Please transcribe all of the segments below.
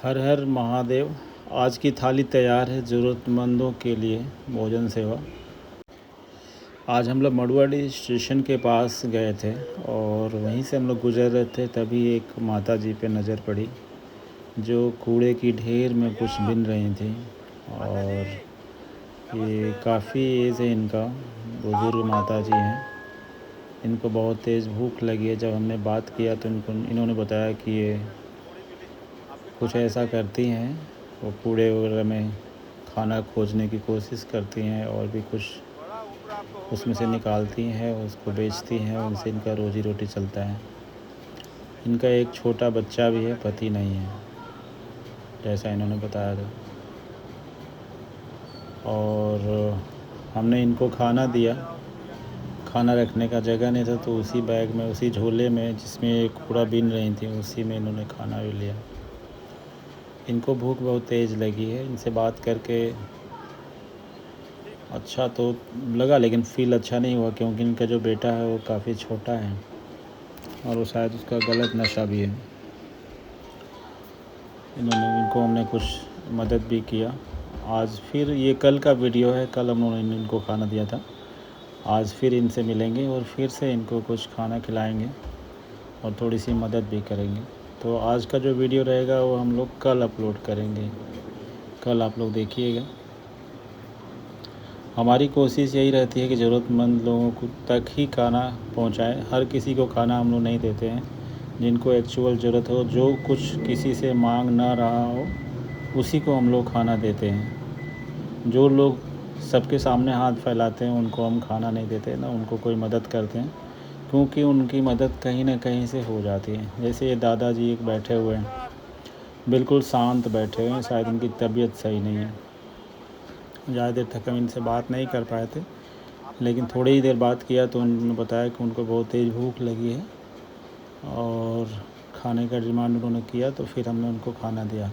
हर हर महादेव। आज की थाली तैयार है ज़रूरतमंदों के लिए भोजन सेवा। आज हम लोग मड़ुआडी स्टेशन के पास गए थे और वहीं से हम लोग गुजर रहे थे, तभी एक माता जी पे नज़र पड़ी जो कूड़े की ढेर में कुछ बिन रही थी। और ये काफ़ी एज है इनका, बुज़ुर्ग माता जी हैं। इनको बहुत तेज़ भूख लगी है। जब हमने बात किया तो इन्होंने बताया कि ये कुछ ऐसा करती हैं, वो कूड़े वगैरह में खाना खोजने की कोशिश करती हैं और भी कुछ उसमें से निकालती हैं, उसको बेचती हैं, उनसे इनका रोज़ी रोटी चलता है। इनका एक छोटा बच्चा भी है, पति नहीं है, जैसा इन्होंने बताया था। और हमने इनको खाना दिया। खाना रखने का जगह नहीं था तो उसी बैग में, उसी झोले में जिसमें कूड़ा बीन रही थी, उसी में इन्होंने खाना भी लिया। इनको भूख बहुत तेज़ लगी है। इनसे बात करके अच्छा तो लगा, लेकिन फ़ील अच्छा नहीं हुआ क्योंकि इनका जो बेटा है वो काफ़ी छोटा है और वो शायद उसका गलत नशा भी है। इनको हमने कुछ मदद भी किया। आज फिर ये कल का वीडियो है, कल हम लोगों ने इनको खाना दिया था। आज फिर इनसे मिलेंगे और फिर से इनको कुछ खाना खिलाएंगे और थोड़ी सी मदद भी करेंगे। तो आज का जो वीडियो रहेगा वो हम लोग कल अपलोड करेंगे, कल आप लोग देखिएगा। हमारी कोशिश यही रहती है कि ज़रूरतमंद लोगों को तक ही खाना पहुंचाएं। हर किसी को खाना हम लोग नहीं देते हैं। जिनको एक्चुअल ज़रूरत हो, जो कुछ किसी से मांग ना रहा हो, उसी को हम लोग खाना देते हैं। जो लोग सबके सामने हाथ फैलाते हैं उनको हम खाना नहीं देते, ना उनको कोई मदद करते हैं, क्योंकि उनकी मदद कहीं ना कहीं से हो जाती है। जैसे ये दादाजी एक बैठे हुए हैं, बिल्कुल शांत बैठे हुए हैं, शायद उनकी तबीयत सही नहीं है। ज़्यादा देर तक हम इनसे बात नहीं कर पाए थे, लेकिन थोड़ी ही देर बात किया तो उन्होंने बताया कि उनको बहुत तेज़ भूख लगी है और खाने का डिमांड उन्होंने किया, तो फिर हमने उनको खाना दिया।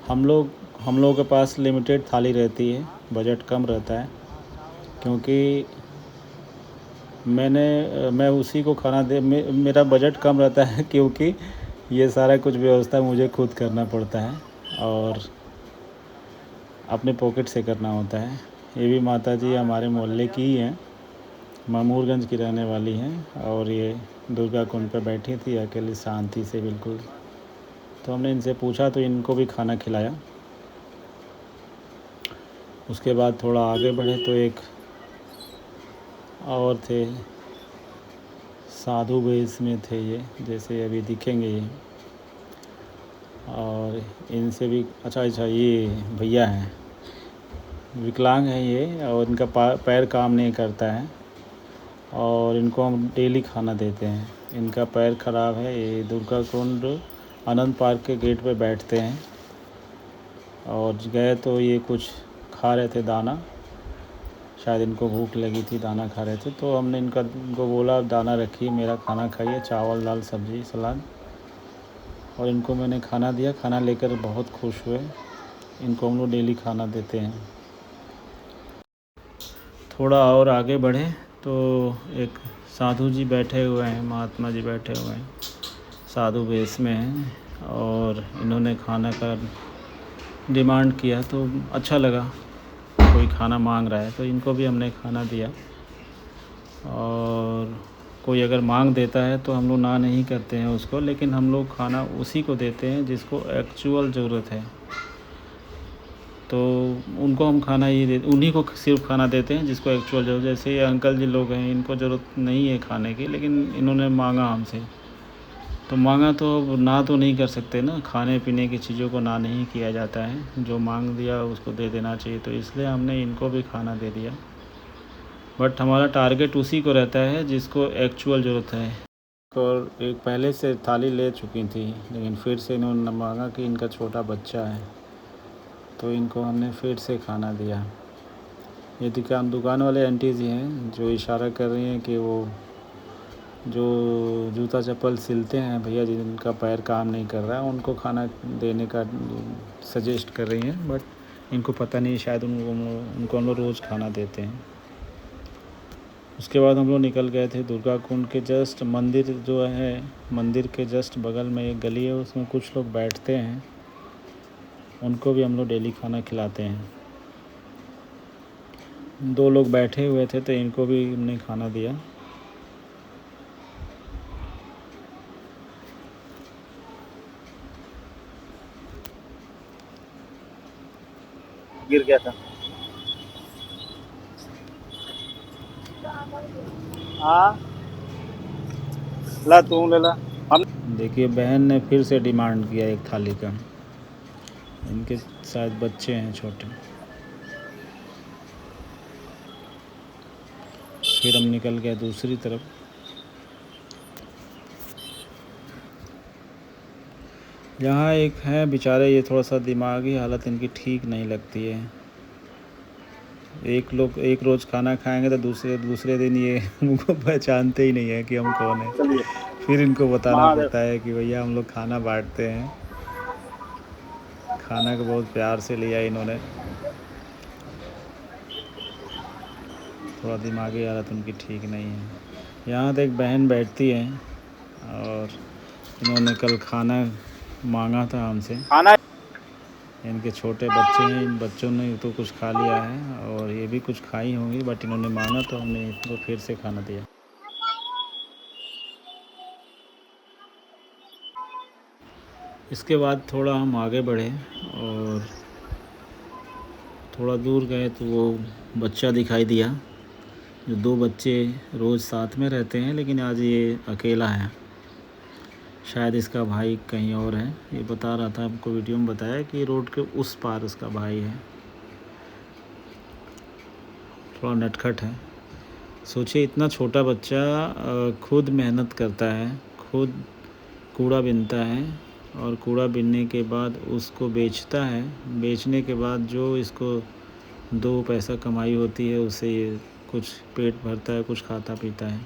हम लोगों के पास लिमिटेड थाली रहती है, बजट कम रहता है, क्योंकि मैं उसी को खाना मेरा बजट कम रहता है क्योंकि ये सारा कुछ व्यवस्था मुझे खुद करना पड़ता है और अपने पॉकेट से करना होता है। ये भी माता जी हमारे मोहल्ले की ही हैं, मामूरगंज की रहने वाली हैं और ये दुर्गा कुंड पर बैठी थी अकेली शांति से बिल्कुल। तो हमने इनसे पूछा तो इनको भी खाना खिलाया। उसके बाद थोड़ा आगे बढ़े तो एक और थे, साधु वेश में थे ये, जैसे अभी दिखेंगे ये। और इनसे भी अच्छा ये भैया हैं, विकलांग हैं ये, और इनका पैर काम नहीं करता है और इनको हम डेली खाना देते हैं। इनका पैर ख़राब है। ये दुर्गा कुंड आनंद पार्क के गेट पे बैठते हैं और गए तो ये कुछ खा रहे थे दाना, शायद इनको भूख लगी थी, दाना खा रहे थे। तो हमने इनको बोला दाना रखिए, मेरा खाना खाइए, चावल दाल सब्ज़ी सलाद, और इनको मैंने खाना दिया। खाना लेकर बहुत खुश हुए। इनको हम लोग डेली खाना देते हैं। थोड़ा और आगे बढ़े तो एक साधु जी बैठे हुए हैं, महात्मा जी बैठे हुए हैं, साधु वेश में हैं और इन्होंने खाना का डिमांड किया तो अच्छा लगा, कोई खाना मांग रहा है तो इनको भी हमने खाना दिया। और कोई अगर मांग देता है तो हम लोग ना नहीं करते हैं उसको, लेकिन हम लोग खाना उसी को देते हैं जिसको एक्चुअल ज़रूरत है। तो उनको हम खाना उन्हीं को सिर्फ खाना देते हैं जिसको एक्चुअल ज़रूरत। जैसे ये अंकल जी लोग हैं, इनको ज़रूरत नहीं है खाने की, लेकिन इन्होंने मांगा हमसे, तो मांगा तो अब ना तो नहीं कर सकते ना। खाने पीने की चीज़ों को ना नहीं किया जाता है, जो मांग दिया उसको दे देना चाहिए। तो इसलिए हमने इनको भी खाना दे दिया। बट हमारा टारगेट उसी को रहता है जिसको एक्चुअल ज़रूरत है। और एक पहले से थाली ले चुकी थी, लेकिन फिर से इन्होंने मांगा कि इनका छोटा बच्चा है, तो इनको हमने फिर से खाना दिया। ये दुकान वाले आंटी जी हैं जो इशारा कर रही हैं कि वो जो जूता चप्पल सिलते हैं भैया जिनका पैर काम नहीं कर रहा है, उनको खाना देने का सजेस्ट कर रही हैं। बट इनको पता नहीं, शायद उनको हम लोग रोज़ खाना देते हैं। उसके बाद हम लोग निकल गए थे दुर्गा कुंड के जस्ट मंदिर जो है, मंदिर के जस्ट बगल में एक गली है, उसमें कुछ लोग बैठते हैं उनको भी हम लोग डेली खाना खिलाते हैं। 2 लोग बैठे हुए थे तो इनको भी हमने खाना दिया। गिर गया था। हाँ ला तू ले ला। हम देखिए बहन ने फिर से डिमांड किया एक थाली का। इनके शायद बच्चे हैं छोटे। फिर हम निकल गए दूसरी तरफ। यहाँ एक है बेचारे, ये थोड़ा सा दिमागी हालत इनकी ठीक नहीं लगती है। एक रोज़ खाना खाएंगे तो दूसरे दिन ये हमको पहचानते ही नहीं है कि हम कौन है। चलिए फिर इनको बताना महादेव। पड़ता है कि भैया हम लोग खाना बांटते हैं। खाना को बहुत प्यार से लिया इन्होंने। थोड़ा दिमागी हालत उनकी ठीक नहीं है। यहाँ तो एक बहन बैठती है और इन्होंने कल खाना मांगा था हमसे। खाना इनके छोटे बच्चे हैं, इन बच्चों ने तो कुछ खा लिया है और ये भी कुछ खाई होंगी, बट इन्होंने मांगा तो हमने इनको फिर से खाना दिया। इसके बाद थोड़ा हम आगे बढ़े और थोड़ा दूर गए तो वो बच्चा दिखाई दिया, जो 2 बच्चे रोज़ साथ में रहते हैं, लेकिन आज ये अकेला है। शायद इसका भाई कहीं और है। ये बता रहा था, हमको वीडियो में बताया कि रोड के उस पार उसका भाई है। थोड़ा नटखट है। सोचिए इतना छोटा बच्चा खुद मेहनत करता है, खुद कूड़ा बीनता है और कूड़ा बीनने के बाद उसको बेचता है। बेचने के बाद जो इसको 2 पैसा कमाई होती है उससे ये कुछ पेट भरता है, कुछ खाता पीता है।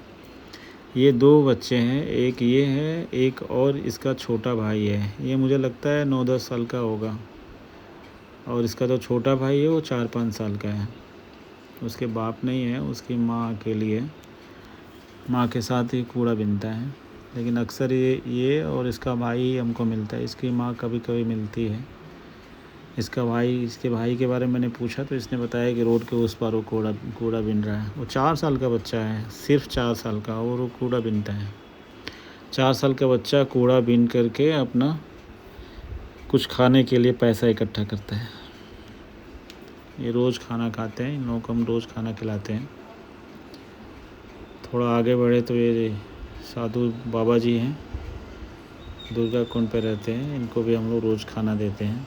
ये 2 बच्चे हैं, एक ये है, एक और इसका छोटा भाई है। ये मुझे लगता है 9-10 साल का होगा और इसका जो छोटा भाई है वो 4-5 साल का है। उसके बाप नहीं है, उसकी माँ अकेली है। माँ के साथ ही कूड़ा बीनता है, लेकिन अक्सर ये और इसका भाई हमको मिलता है। इसकी माँ कभी कभी मिलती है। इसके भाई के बारे में मैंने पूछा तो इसने बताया कि रोड के उस पार वो कूड़ा बीन रहा है। वो 4 साल का बच्चा है, सिर्फ 4 साल का, और वो कूड़ा बीनता है। 4 साल का बच्चा कूड़ा बीन करके अपना कुछ खाने के लिए पैसा इकट्ठा करता है। ये रोज़ खाना खाते हैं, इन लोगों को हम रोज़ खाना खिलाते हैं। थोड़ा आगे बढ़े तो ये साधु बाबा जी हैं, दुर्गा कुंड पे रहते हैं। इनको भी हम लोग रोज़ खाना देते हैं।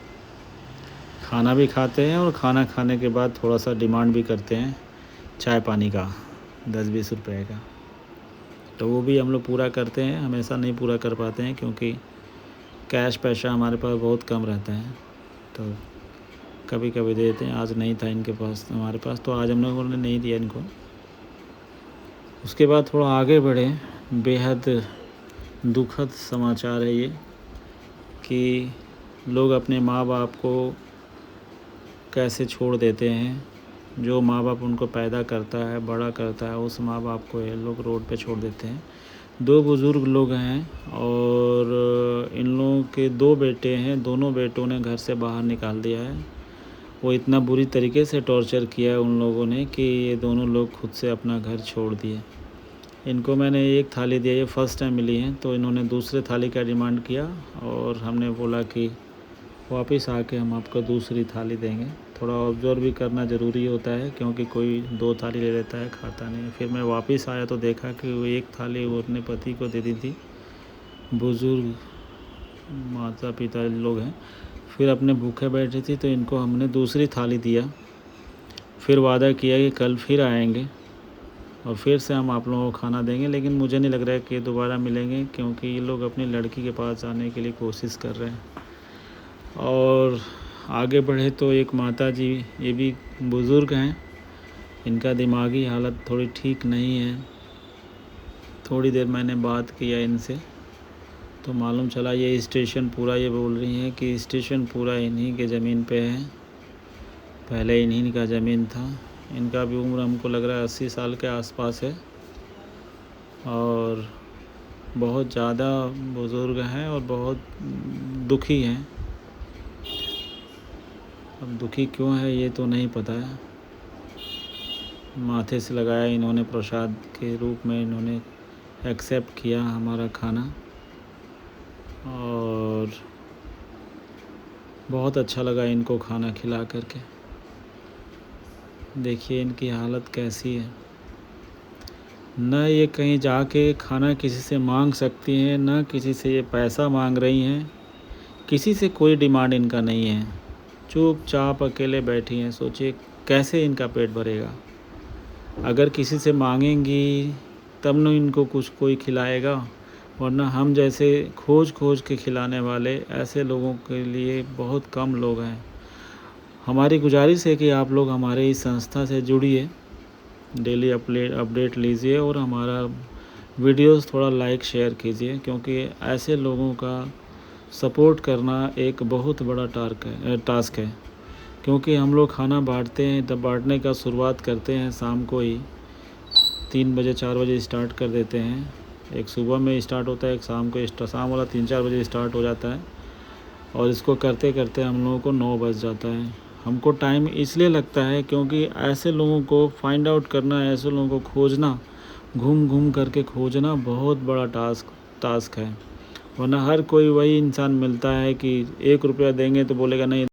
खाना भी खाते हैं और खाना खाने के बाद थोड़ा सा डिमांड भी करते हैं चाय पानी का, 10-20 रुपए का। तो वो भी हम लोग पूरा करते हैं। हमेशा नहीं पूरा कर पाते हैं क्योंकि कैश पैसा हमारे पास बहुत कम रहता है, तो कभी कभी दे देते हैं। आज नहीं था इनके पास, हमारे पास, तो आज हम लोगों ने नहीं दिया इनको। उसके बाद थोड़ा आगे बढ़े, बेहद दुखद समाचार है ये कि लोग अपने माँ बाप को कैसे छोड़ देते हैं। जो माँ बाप उनको पैदा करता है, बड़ा करता है, उस माँ बाप को ये लोग रोड पे छोड़ देते हैं। 2 बुज़ुर्ग लोग हैं और इन लोगों के 2 बेटे हैं। दोनों बेटों ने घर से बाहर निकाल दिया है। वो इतना बुरी तरीके से टॉर्चर किया है उन लोगों ने कि ये दोनों लोग खुद से अपना घर छोड़ दिए। इनको मैंने एक थाली दिया, ये फ़र्स्ट टाइम मिली है, तो इन्होंने दूसरे थाली का डिमांड किया और हमने बोला कि वापस आके हम आपको दूसरी थाली देंगे। थोड़ा ऑब्ज़र्व भी करना ज़रूरी होता है क्योंकि कोई 2 थाली ले लेता है, खाता नहीं। फिर मैं वापस आया तो देखा कि वो एक थाली वो अपने पति को दे दी थी। बुज़ुर्ग माता पिता लोग हैं। फिर अपने भूखे बैठी थी तो इनको हमने दूसरी थाली दिया। फिर वादा किया कि कल फिर आएंगे और फिर से हम आप लोगों को खाना देंगे, लेकिन मुझे नहीं लग रहा है कि दोबारा मिलेंगे क्योंकि ये लोग अपनी लड़की के पास आने के लिए कोशिश कर रहे हैं। और आगे बढ़े तो एक माता जी, ये भी बुज़ुर्ग हैं, इनका दिमागी हालत थोड़ी ठीक नहीं है। थोड़ी देर मैंने बात किया इनसे तो मालूम चला ये स्टेशन पूरा, ये बोल रही हैं कि स्टेशन पूरा इन्हीं के ज़मीन पे है, पहले इन्हीं का ज़मीन था। इनका भी उम्र हमको लग रहा है 80 साल के आसपास है और बहुत ज़्यादा बुज़ुर्ग हैं और बहुत दुखी हैं। अब दुखी क्यों है ये तो नहीं पता है। माथे से लगाया इन्होंने प्रसाद के रूप में, इन्होंने एक्सेप्ट किया हमारा खाना और बहुत अच्छा लगा इनको खाना खिला करके। देखिए इनकी हालत कैसी है। न ये कहीं जाके खाना किसी से मांग सकती हैं, न किसी से ये पैसा मांग रही हैं, किसी से कोई डिमांड इनका नहीं है। चुपचाप अकेले बैठी हैं। सोचिए कैसे इनका पेट भरेगा। अगर किसी से मांगेंगी तब न इनको कुछ कोई खिलाएगा, वरना हम जैसे खोज खोज के खिलाने वाले ऐसे लोगों के लिए बहुत कम लोग हैं। हमारी गुजारिश है कि आप लोग हमारे इस संस्था से जुड़िए, डेली अपडेट लीजिए और हमारा वीडियोस थोड़ा लाइक शेयर कीजिए, क्योंकि ऐसे लोगों का सपोर्ट करना एक बहुत बड़ा टास्क है। क्योंकि हम लोग खाना बांटते हैं तब बांटने का शुरुआत करते हैं शाम को ही 3 बजे 4 बजे स्टार्ट कर देते हैं। एक सुबह में स्टार्ट होता है, एक शाम को शाम वाला 3-4 बजे स्टार्ट हो जाता है और इसको करते करते हम लोगों को 9 बज जाता है। हमको टाइम इसलिए लगता है क्योंकि ऐसे लोगों को फाइंड आउट करना, ऐसे लोगों को खोजना, घूम घूम करके खोजना बहुत बड़ा टास्क है। वरना हर कोई वही इंसान मिलता है कि 1 रुपया देंगे तो बोलेगा नहीं